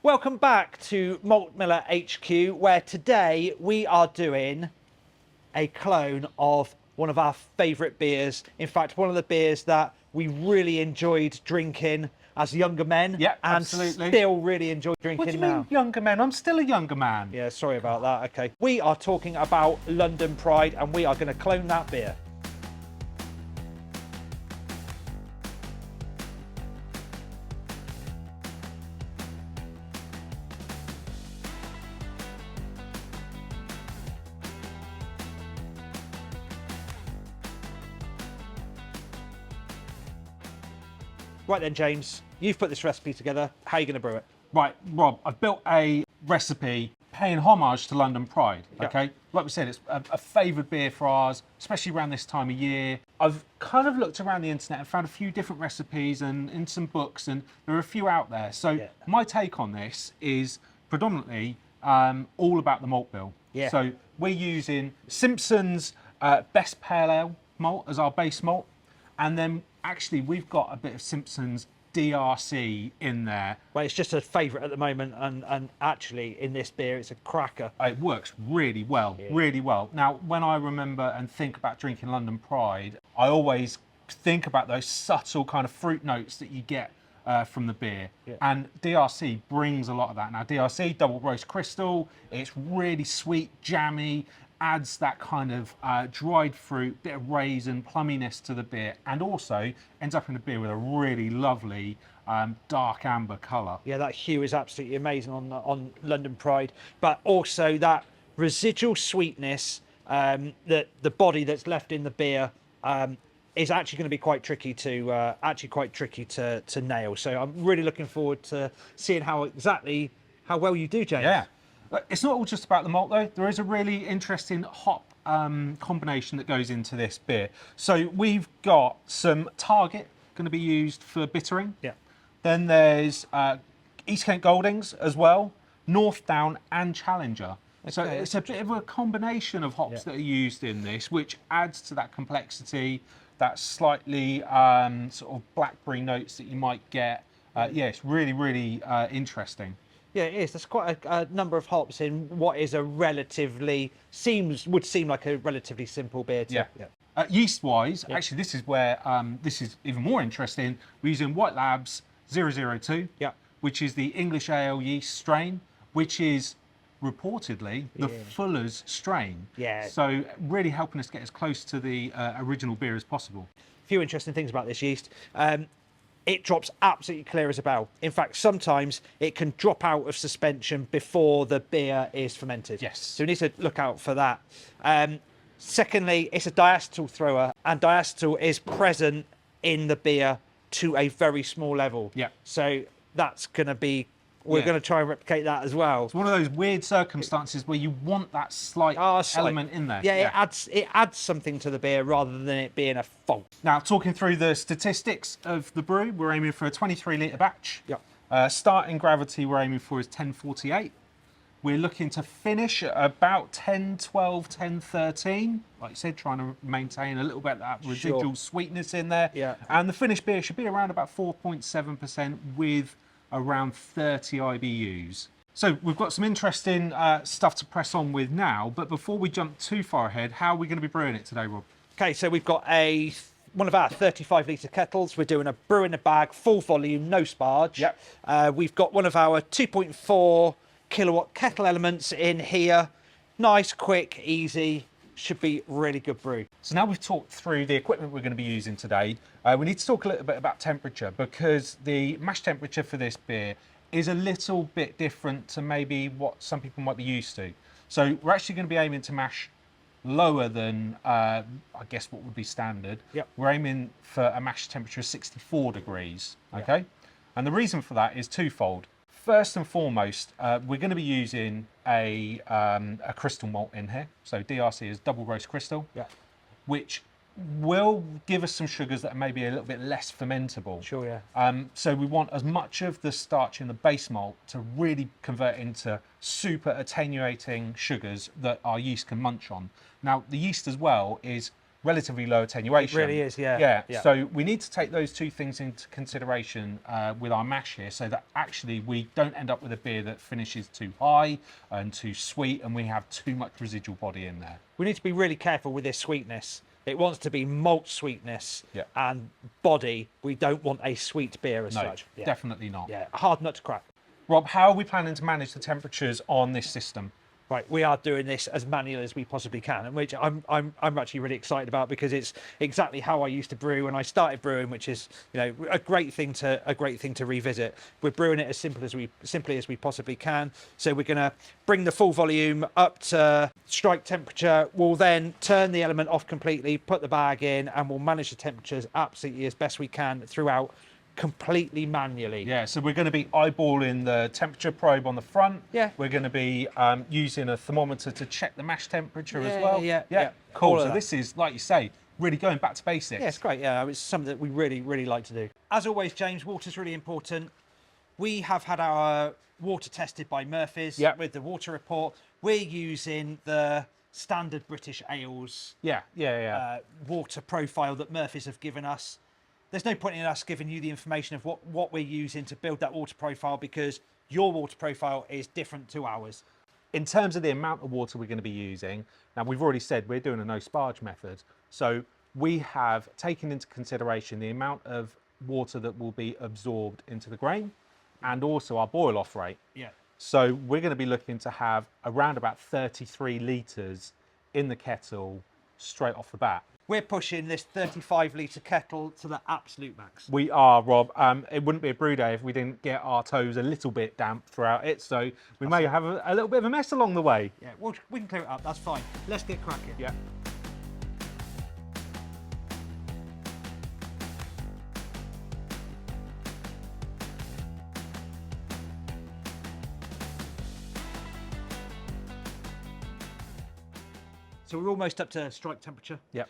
Welcome back to Malt Miller HQ, where today we are doing a clone of one of our favourite beers. In fact, one of the beers that we really enjoyed drinking as younger men, Yeah, and absolutely. still really enjoy drinking What do you now. mean, younger man? I'm still a younger man. Yeah, sorry about that. Okay, we are talking about London Pride, and we are going to clone that beer. Right then, James, you've put this recipe together. How are you going to brew it? Right, Rob, I've built a recipe paying homage to London Pride, Yeah. okay? Like we said, it's a favoured beer for ours, especially around this time of year. I've kind of looked around the internet and found a few different recipes and in some books, and there are a few out there. So my take on this is predominantly all about the malt bill. Yeah. So we're using Simpson's Best Pale Ale malt as our base malt, and then actually we've got a bit of Simpson's DRC in there. Well, it's just a favourite at the moment, and actually in this beer, it's a cracker. It works really well, really well. Now, when I remember and think about drinking London Pride, I always think about those subtle kind of fruit notes that you get from the beer. Yeah. And DRC brings a lot of that. Now, DRC, double roast crystal, it's really sweet, jammy, adds that kind of dried fruit, bit of raisin, plumminess to the beer, and also ends up in the beer with a really lovely dark amber colour. Yeah, that hue is absolutely amazing on London Pride, but also that residual sweetness, that the body that's left in the beer is actually going to be quite tricky to nail. So I'm really looking forward to seeing how well you do, James. Yeah. It's not all just about the malt though. There is a really interesting hop combination that goes into this beer. So we've got some Target going to be used for bittering. Yeah. Then there's East Kent Goldings as well, North Down and Challenger. So it's a bit of a combination of hops that are used in this, which adds to that complexity, that slightly sort of blackberry notes that you might get. Yeah, it's really, really interesting. Yeah, it is. There's quite a number of hops in what is a would seem like a relatively simple beer. Yeast-wise, actually, this is where this is even more interesting. We're using White Labs 002, which is the English ale yeast strain, which is reportedly the Fuller's strain. Yeah. So really helping us get as close to the original beer as possible. A few interesting things about this yeast. It drops absolutely clear as a bell. In fact, sometimes it can drop out of suspension before the beer is fermented. Yes. So we need to look out for that. Secondly, it's a diacetyl thrower, and diacetyl is present in the beer to a very small level. Yeah. So that's going to be, we're going to try and replicate that as well. It's one of those weird circumstances where you want that slight element in there. Yeah, it adds something to the beer rather than it being a fault. Now, talking through the statistics of the brew, we're aiming for a 23 litre batch. Yeah. Starting gravity we're aiming for is 1048. We're looking to finish at about 1012, 1013. Like you said, trying to maintain a little bit of that residual sweetness in there. Yeah. And the finished beer should be around about 4.7% with around 30 IBUs. So we've got some interesting stuff to press on with now, but before we jump too far ahead, how are we going to be brewing it today, Rob? Okay, so we've got one of our 35 litre kettles. We're doing a brew in a bag, full volume, no sparge. Yep. We've got one of our 2.4 kilowatt kettle elements in here. Nice, quick, easy. Should be really good brew. So now we've talked through the equipment we're going to be using today, we need to talk a little bit about temperature, because the mash temperature for this beer is a little bit different to maybe what some people might be used to. So we're actually going to be aiming to mash lower than, I guess, what would be standard. Yep. We're aiming for a mash temperature of 64 degrees, okay? Yep. And the reason for that is twofold. First and foremost, we're going to be using a crystal malt in here. So DRC is double roast crystal, which will give us some sugars that are maybe a little bit less fermentable. Sure, yeah. So we want as much of the starch in the base malt to really convert into super attenuating sugars that our yeast can munch on. Now, the yeast as well is relatively low attenuation. It really is, yeah. Yeah. So we need to take those two things into consideration with our mash here, so that actually we don't end up with a beer that finishes too high and too sweet, and we have too much residual body in there. We need to be really careful with this sweetness. It wants to be malt sweetness Yeah. and body. We don't want a sweet beer as No, such. Yeah. definitely not. Yeah, hard nut to crack. Rob, how are we planning to manage the temperatures on this system? Right, we are doing this as manual as we possibly can, and which I'm actually really excited about, because it's exactly how I used to brew when I started brewing, which is, you know, a great thing to revisit. We're brewing it as simply as we possibly can. So we're going to bring the full volume up to strike temperature. We'll then turn the element off completely, put the bag in, and we'll manage the temperatures absolutely as best we can throughout, completely manually. Yeah, so we're going to be eyeballing the temperature probe on the front. Yeah. We're going to be using a thermometer to check the mash temperature as Yeah, well. yeah. Cool. All of So that. this is, like you say, really going back to basics. Yeah, it's great. Yeah, it's something that we really like to do. As always, James, water's really important. We have had our water tested by Murphy's with the water report. We're using the standard British ales water profile that Murphy's have given us. There's no point in us giving you the information of what we're using to build that water profile, because your water profile is different to ours. In terms of the amount of water we're going to be using, now we've already said we're doing a no sparge method. So we have taken into consideration the amount of water that will be absorbed into the grain and also our boil off rate. Yeah. So we're going to be looking to have around about 33 litres in the kettle straight off the bat. We're pushing this 35-litre kettle to the absolute max. We are, Rob. It wouldn't be a brew day if we didn't get our toes a little bit damp throughout it, so we may have a little bit of a mess along the way. Yeah, well, we can clear it up, that's fine. Let's get cracking. Yeah. So we're almost up to strike temperature. Yep.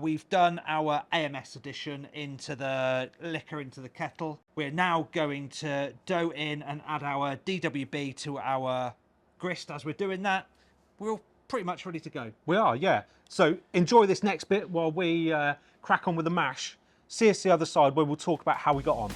We've done our AMS addition into the liquor into the kettle. We're now going to dough in and add our DWB to our grist. As we're doing that, we're all pretty much ready to go. We are, yeah. So enjoy this next bit while we crack on with the mash. See us the other side where we'll talk about how we got on.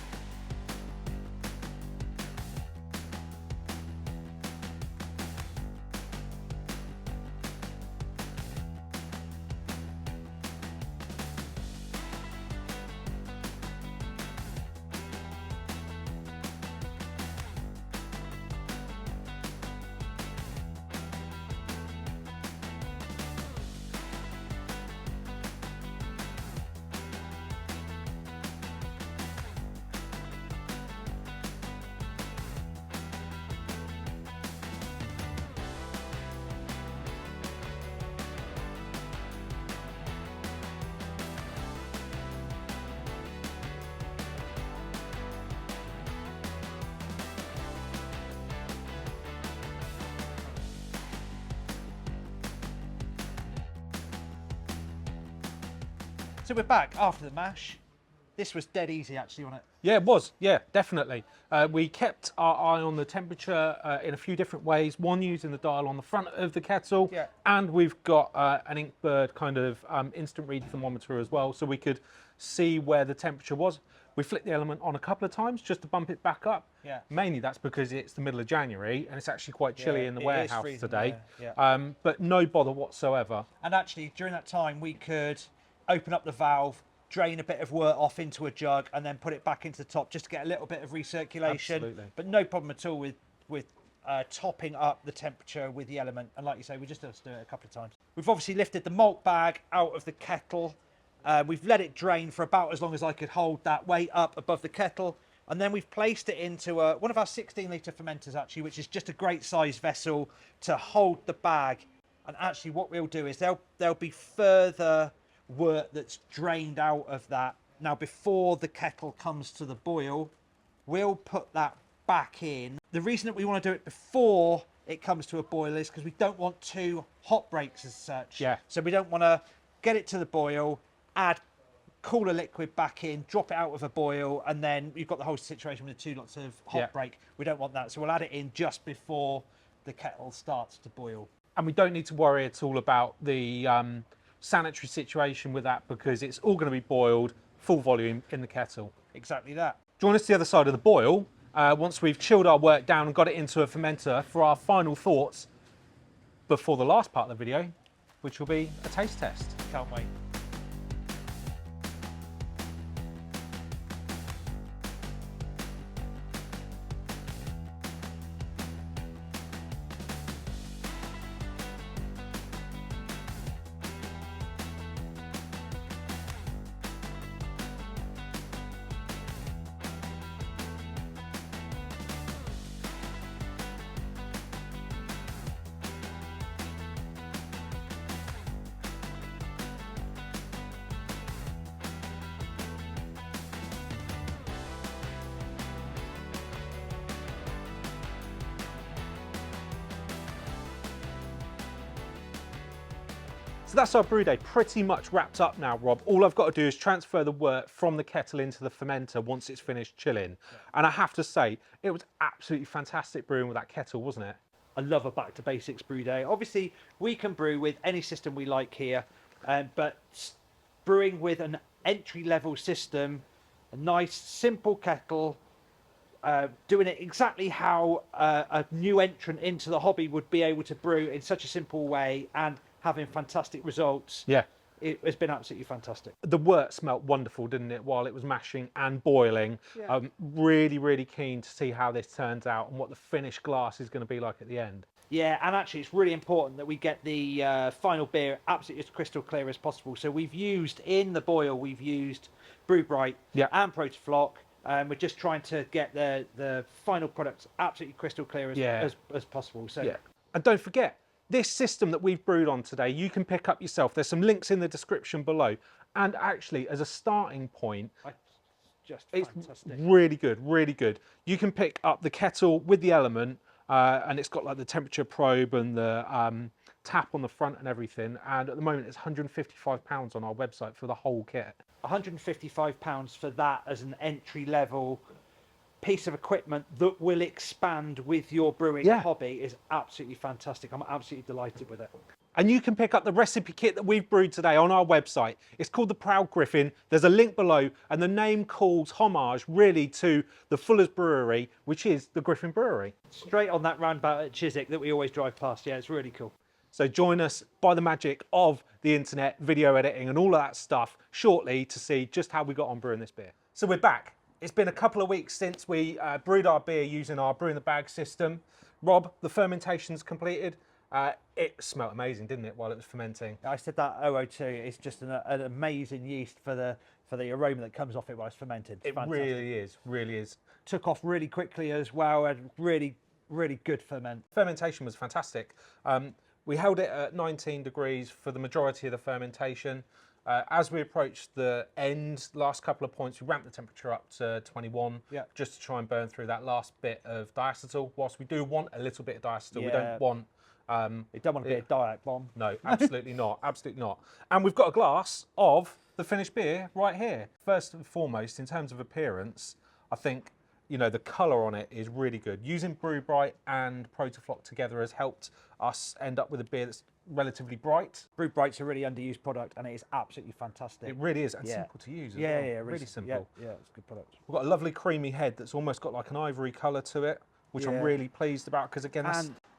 So we're back after the mash. This was dead easy actually, wasn't it? Yeah, it was. Yeah, definitely. We kept our eye on the temperature in a few different ways. One, using the dial on the front of the kettle, and we've got an Inkbird kind of instant read thermometer as well, so we could see where the temperature was. We flicked the element on a couple of times just to bump it back up. Yeah. Mainly that's because it's the middle of January and it's actually quite chilly in the warehouse freezing, today. yeah. But no bother whatsoever. And actually, during that time, we could open up the valve, drain a bit of wort off into a jug, and then put it back into the top just to get a little bit of recirculation. Absolutely. But no problem at all with topping up the temperature with the element. And like you say, we just have to do it a couple of times. We've obviously lifted the malt bag out of the kettle. We've let it drain for about as long as I could hold that weight up above the kettle. And then we've placed it into one of our 16-litre fermenters, actually, which is just a great size vessel to hold the bag. And actually what we'll do is there'll be further wort that's drained out of that. Now, before the kettle comes to the boil, we'll put that back in. The reason that we want to do it before it comes to a boil is because we don't want two hot breaks as such. Yeah. So we don't want to get it to the boil, add cooler liquid back in, drop it out of a boil, and then you've got the whole situation with the two lots of hot break. We don't want that. So we'll add it in just before the kettle starts to boil. And we don't need to worry at all about the sanitary situation with that because it's all going to be boiled full volume in the kettle. Exactly that. Join us to the other side of the boil once we've chilled our work down and got it into a fermenter for our final thoughts before the last part of the video, which will be a taste test. Can't wait. So that's our brew day pretty much wrapped up now, Rob. All I've got to do is transfer the work from the kettle into the fermenter once it's finished chilling. And I have to say, it was absolutely fantastic brewing with that kettle, wasn't it? I love a back to basics brew day. Obviously, we can brew with any system we like here, but brewing with an entry level system, a nice simple kettle, doing it exactly how a new entrant into the hobby would be able to brew in such a simple way and having fantastic results. Yeah. It's been absolutely fantastic. The wort smelt wonderful, didn't it, while it was mashing and boiling. Yeah. Really, really keen to see how this turns out and what the finished glass is going to be like at the end. Yeah, and actually it's really important that we get the final beer absolutely as crystal clear as possible. So we've used, in the boil, we've used Brewbrite and Protoflock. We're just trying to get the final products absolutely crystal clear as possible. So Yeah. And don't forget, this system that we've brewed on today, you can pick up yourself. There's some links in the description below. And actually, as a starting point, just it's fantastic. really good, really good. You can pick up the kettle with the element, and it's got like the temperature probe and the tap on the front and everything. And at the moment, it's £155 on our website for the whole kit. £155 for that as an entry level piece of equipment that will expand with your brewing hobby is absolutely fantastic. I'm absolutely delighted with it. And you can pick up the recipe kit that we've brewed today on our website. It's called the Proud Griffin. There's a link below, and the name calls homage really to the Fuller's Brewery, which is the Griffin Brewery. Straight on that roundabout at Chiswick that we always drive past. Yeah, it's really cool. So join us by the magic of the internet, video editing and all of that stuff shortly to see just how we got on brewing this beer. So we're back. It's been a couple of weeks since we brewed our beer using our brew in the bag system. Rob, the fermentation's completed. It smelled amazing, didn't it, while it was fermenting? I said that 002 is just an amazing yeast for the aroma that comes off it while it's fermented. It's fantastic. really is. Took off really quickly as well, and really good ferment. Fermentation was fantastic. We held it at 19 degrees for the majority of the fermentation. As we approached the end, last couple of points, we ramped the temperature up to 21, just to try and burn through that last bit of diacetyl. Whilst we do want a little bit of diacetyl, we don't want... you don't want to be a diet bomb. No, absolutely not, absolutely not. And we've got a glass of the finished beer right here. First and foremost, in terms of appearance, I think, you know, the colour on it is really good. Using Brewbrite and Protoflock together has helped us end up with a beer that's relatively bright. Brewbrite's a really underused product, and it is absolutely fantastic. It really is, and simple to use as well. Yeah, really simple. Yeah, it's a good product. We've got a lovely creamy head that's almost got like an ivory colour to it, which I'm really pleased about, because again,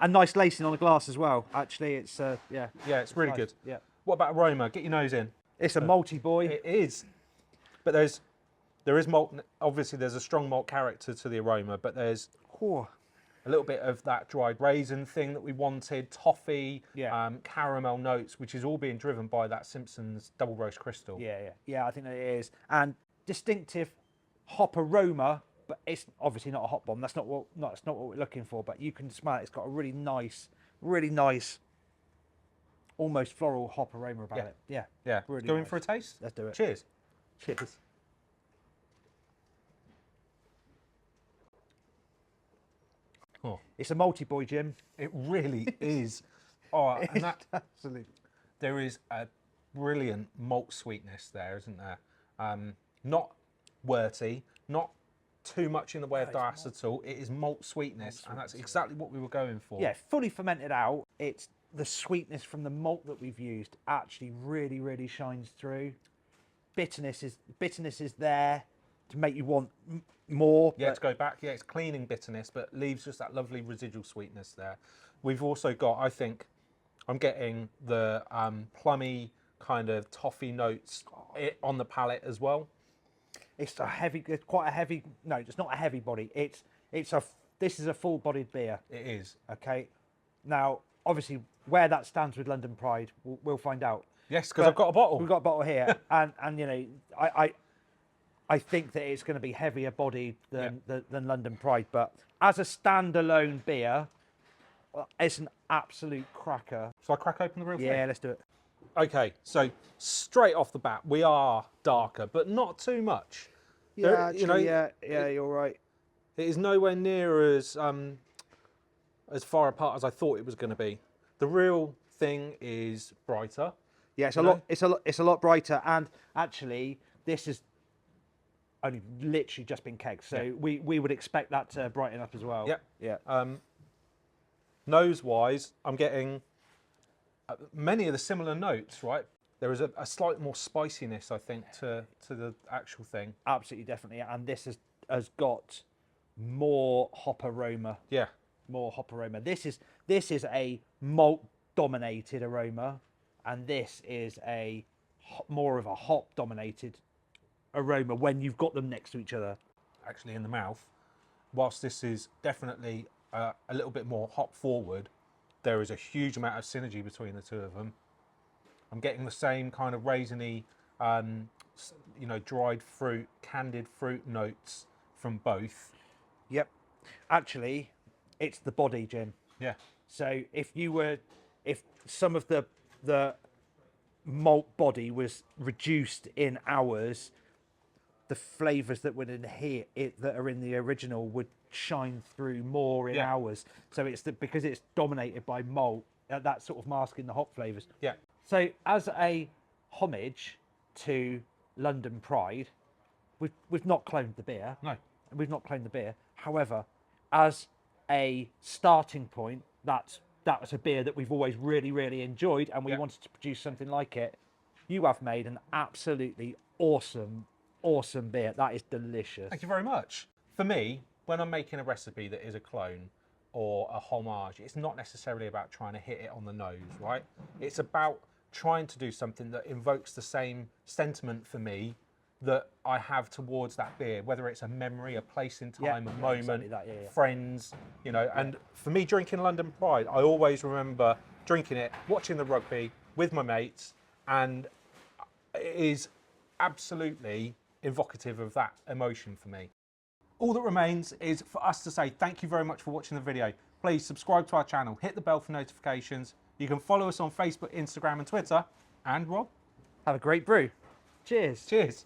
and nice lacing on the glass as well. Actually, it's it's really nice. good. Yeah. What about aroma? Get your nose in. It's a malty boy. It is, but there is malt. Obviously, there's a strong malt character to the aroma, but there's a little bit of that dried raisin thing that we wanted, toffee, caramel notes, which is all being driven by that Simpson's double roast crystal. Yeah, I think that it is, and distinctive hop aroma, but it's obviously not a hop bomb. That's not what we're looking for. But you can smell it. It's got a really nice, almost floral hop aroma about it. Yeah. Really Going nice. for a taste? Let's do it. Cheers. Cheers. Oh. It's a multi-boy, Jim. It really is. Oh, and that Absolutely. there is a brilliant malt sweetness there, isn't there? Not worty, not too much in the way of diacetyl. It is malt sweetness, and that's exactly what we were going for. Yeah, fully fermented out. It's the sweetness from the malt that we've used actually really shines through. Bitterness is there to make you want more. Yeah, to go back. Yeah, it's cleaning bitterness, but leaves just that lovely residual sweetness there. We've also got, I think, I'm getting the plummy kind of toffee notes on the palate as well. It's quite a heavy. No, it's not a heavy body. This is a full-bodied beer. It is. Okay. Now, obviously, where that stands with London Pride, we'll find out. Yes, because I've got a bottle. We've got a bottle here, and you know, I think that it's going to be heavier bodied than London Pride, but as a standalone beer, it's an absolute cracker. Shall I crack open the real thing? Yeah, let's do it. Okay, so straight off the bat, we are darker, but not too much. Yeah, you're right. It is nowhere near as far apart as I thought it was going to be. The real thing is brighter. Yeah, it's a lot brighter, and actually, this has only literally just been kegged, so we would expect that to brighten up as well. Yep. Yeah. Nose-wise, I'm getting many of the similar notes, right? There is a slight more spiciness, I think, to the actual thing. Absolutely, definitely, and this has got more hop aroma. Yeah. More hop aroma. This is a malt-dominated aroma, and this is more of a hop-dominated aroma when you've got them next to each other. Actually, in the mouth, whilst this is definitely a little bit more hop forward, there is a huge amount of synergy between the two of them. I'm getting the same kind of raisiny, dried fruit, candied fruit notes from both. Yep. Actually, it's the body, Jim. Yeah. So if some of the malt body was reduced in hours, the flavours that would inhere it that are in the original would shine through more in hours. So because it's dominated by malt, that sort of masking the hop flavours. Yeah. So as a homage to London Pride, we've not cloned the beer. No. We've not cloned the beer. However, as a starting point, that was a beer that we've always really enjoyed, and we wanted to produce something like it. You have made an absolutely awesome beer. That is delicious. Thank you very much. For me, when I'm making a recipe that is a clone or a homage, it's not necessarily about trying to hit it on the nose, right? It's about trying to do something that invokes the same sentiment for me that I have towards that beer, whether it's a memory, a place in time, a moment, exactly that, friends, and for me, drinking London Pride, I always remember drinking it, watching the rugby with my mates, and it is absolutely evocative of that emotion for me. All that remains is for us to say thank you very much for watching the video. Please subscribe to our channel, hit the bell for notifications. You can follow us on Facebook, Instagram and Twitter. And Rob? Have a great brew. Cheers. Cheers.